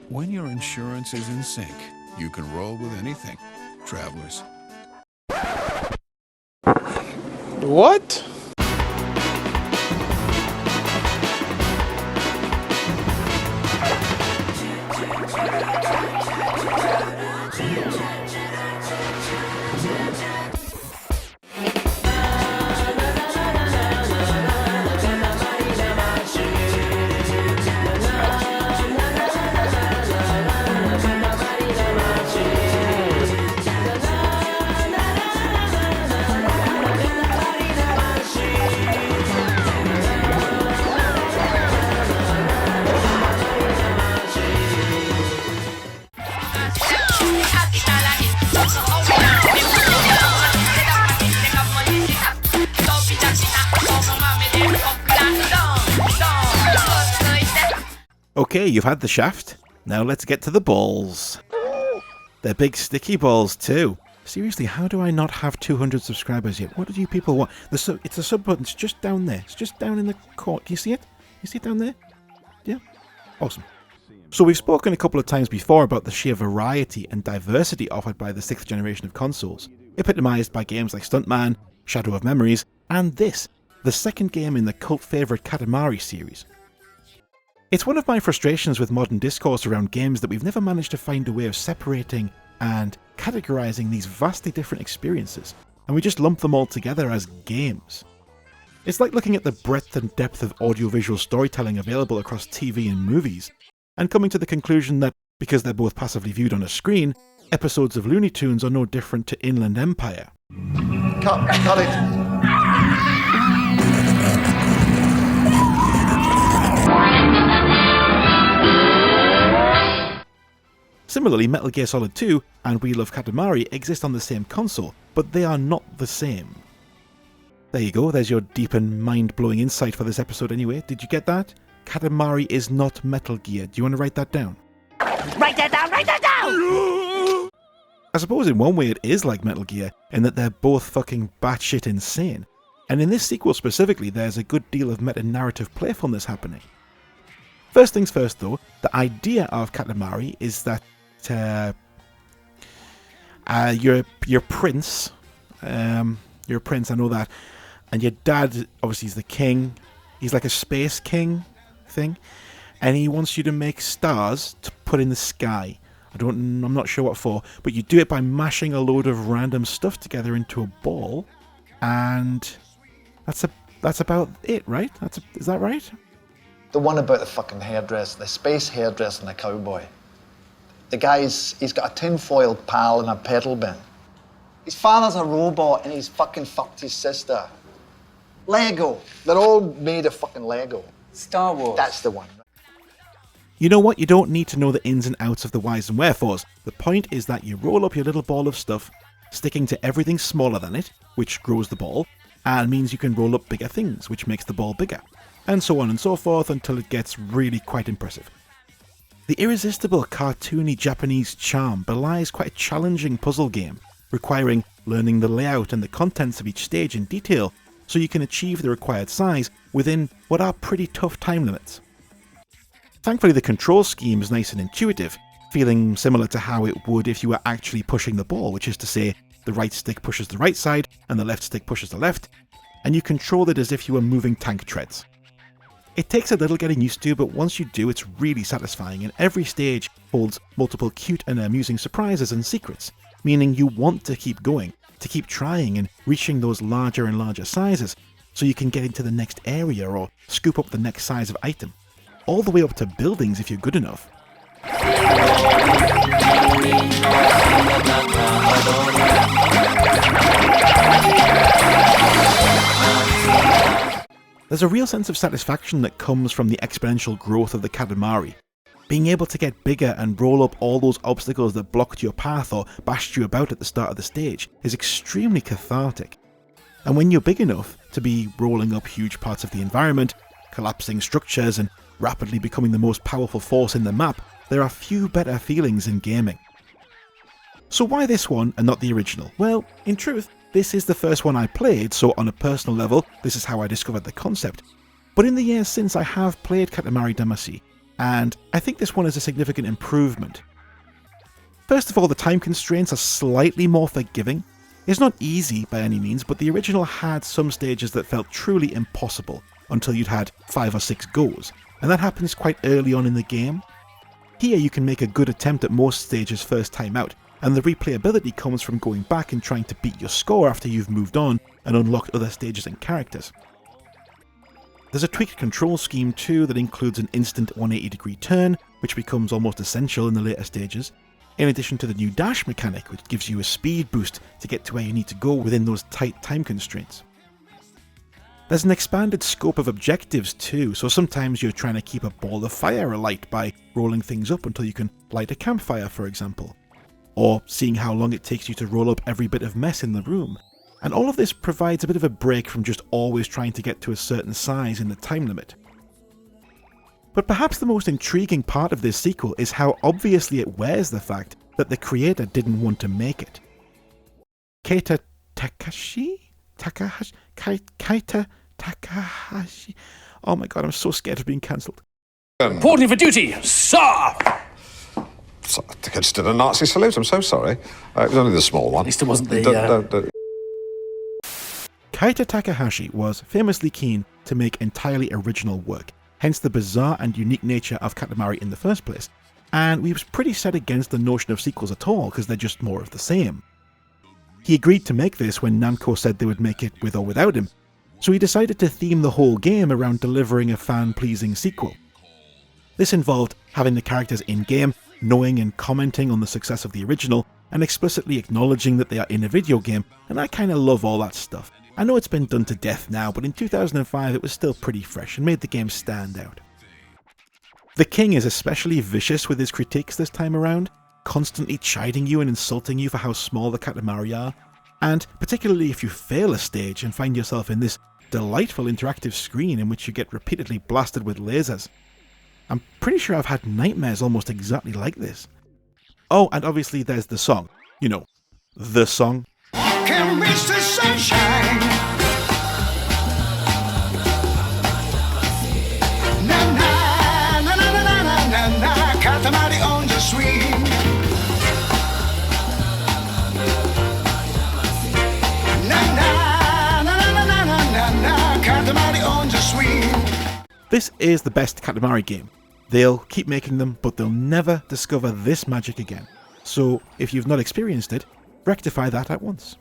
When your insurance is in sync, you can roll with anything, travelers. What? Okay, you've had the shaft. Now let's get to the balls. They're big sticky balls too. Seriously, how do I not have 200 subscribers yet? What do you people want? It's a sub button. It's just down there. It's just down in the corner. Can you see it? You see it down there? Yeah? Awesome. So we've spoken a couple of times before about the sheer variety and diversity offered by the 6th generation of consoles, epitomised by games like Stuntman, Shadow of Memories, and this, the second game in the cult favourite Katamari series. It's one of my frustrations with modern discourse around games that we've never managed to find a way of separating and categorising these vastly different experiences, and we just lump them all together as games. It's like looking at the breadth and depth of audiovisual storytelling available across TV and movies, and coming to the conclusion that, because they're both passively viewed on a screen, episodes of Looney Tunes are no different to Inland Empire. Cut it! Similarly, Metal Gear Solid 2 and We Love Katamari exist on the same console, but they are not the same. There you go, there's your deep and mind-blowing insight for this episode anyway. Did you get that? Katamari is not Metal Gear. Do you want to write that down? Write that down! Write that down! I suppose in one way it is like Metal Gear, in that they're both fucking batshit insane. And in this sequel specifically, there's a good deal of meta-narrative playfulness happening. First things first though, the idea of Katamari is that you're prince, you're a prince, I know that, and your dad obviously is the king. He's like a space king thing, and he wants you to make stars to put in the sky. I'm not sure what for, but you do it by mashing a load of random stuff together into a ball, and that's about it, right? Is that right? The one about the fucking hairdresser, the space hairdresser and the cowboy. The guy's, he's got a tinfoil pal and a pedal bin. His father's a robot and he's fucking fucked his sister. Lego. They're all made of fucking Lego. Star Wars. That's the one. You know what? You don't need to know the ins and outs of the whys and wherefores. The point is that you roll up your little ball of stuff, sticking to everything smaller than it, which grows the ball, and means you can roll up bigger things, which makes the ball bigger. And so on and so forth until it gets really quite impressive. The irresistible cartoony Japanese charm belies quite a challenging puzzle game, requiring learning the layout and the contents of each stage in detail so you can achieve the required size within what are pretty tough time limits. Thankfully the control scheme is nice and intuitive, feeling similar to how it would if you were actually pushing the ball, which is to say the right stick pushes the right side and the left stick pushes the left, and you control it as if you were moving tank treads. It takes a little getting used to, but once you do, it's really satisfying, and every stage holds multiple cute and amusing surprises and secrets, meaning you want to keep going, to keep trying and reaching those larger and larger sizes, so you can get into the next area or scoop up the next size of item, all the way up to buildings if you're good enough. There's a real sense of satisfaction that comes from the exponential growth of the Katamari. Being able to get bigger and roll up all those obstacles that blocked your path or bashed you about at the start of the stage is extremely cathartic. And when you're big enough to be rolling up huge parts of the environment, collapsing structures and rapidly becoming the most powerful force in the map, there are few better feelings in gaming. So why this one and not the original? Well, in truth, this is the first one I played, so on a personal level, this is how I discovered the concept. But in the years since, I have played Katamari Damacy, and I think this one is a significant improvement. First of all, the time constraints are slightly more forgiving. It's not easy by any means, but the original had some stages that felt truly impossible until you'd had 5 or 6 goes, and that happens quite early on in the game. Here you can make a good attempt at most stages first time out, and the replayability comes from going back and trying to beat your score after you've moved on and unlocked other stages and characters. There's a tweaked control scheme too that includes an instant 180-degree turn, which becomes almost essential in the later stages, in addition to the new dash mechanic, which gives you a speed boost to get to where you need to go within those tight time constraints. There's an expanded scope of objectives too, so sometimes you're trying to keep a ball of fire alight by rolling things up until you can light a campfire, for example, or seeing how long it takes you to roll up every bit of mess in the room. And all of this provides a bit of a break from just always trying to get to a certain size in the time limit. But perhaps the most intriguing part of this sequel is how obviously it wears the fact that the creator didn't want to make it. Kaita Takahashi. Oh my god, I'm so scared of being cancelled. Reporting for duty, sir! So, I think I just did a Nazi salute, I'm so sorry. It was only the small one. At least it wasn't the... Kaita Takahashi was famously keen to make entirely original work, hence the bizarre and unique nature of Katamari in the first place, and he was pretty set against the notion of sequels at all because they're just more of the same. He agreed to make this when Namco said they would make it with or without him, so he decided to theme the whole game around delivering a fan-pleasing sequel. This involved having the characters in-game, knowing and commenting on the success of the original, and explicitly acknowledging that they are in a video game, and I kinda love all that stuff. I know it's been done to death now, but in 2005 it was still pretty fresh and made the game stand out. The King is especially vicious with his critiques this time around, constantly chiding you and insulting you for how small the Katamari are, and particularly if you fail a stage and find yourself in this delightful interactive screen in which you get repeatedly blasted with lasers. I'm pretty sure I've had nightmares almost exactly like this. Oh, and obviously there's the song. You know, the song. Can reach the sunshine. Na na na na na na na na. Katamari on the swing. Na na na na na na na. Katamari on the swing. This is the best Katamari game. They'll keep making them, but they'll never discover this magic again. So if you've not experienced it, rectify that at once.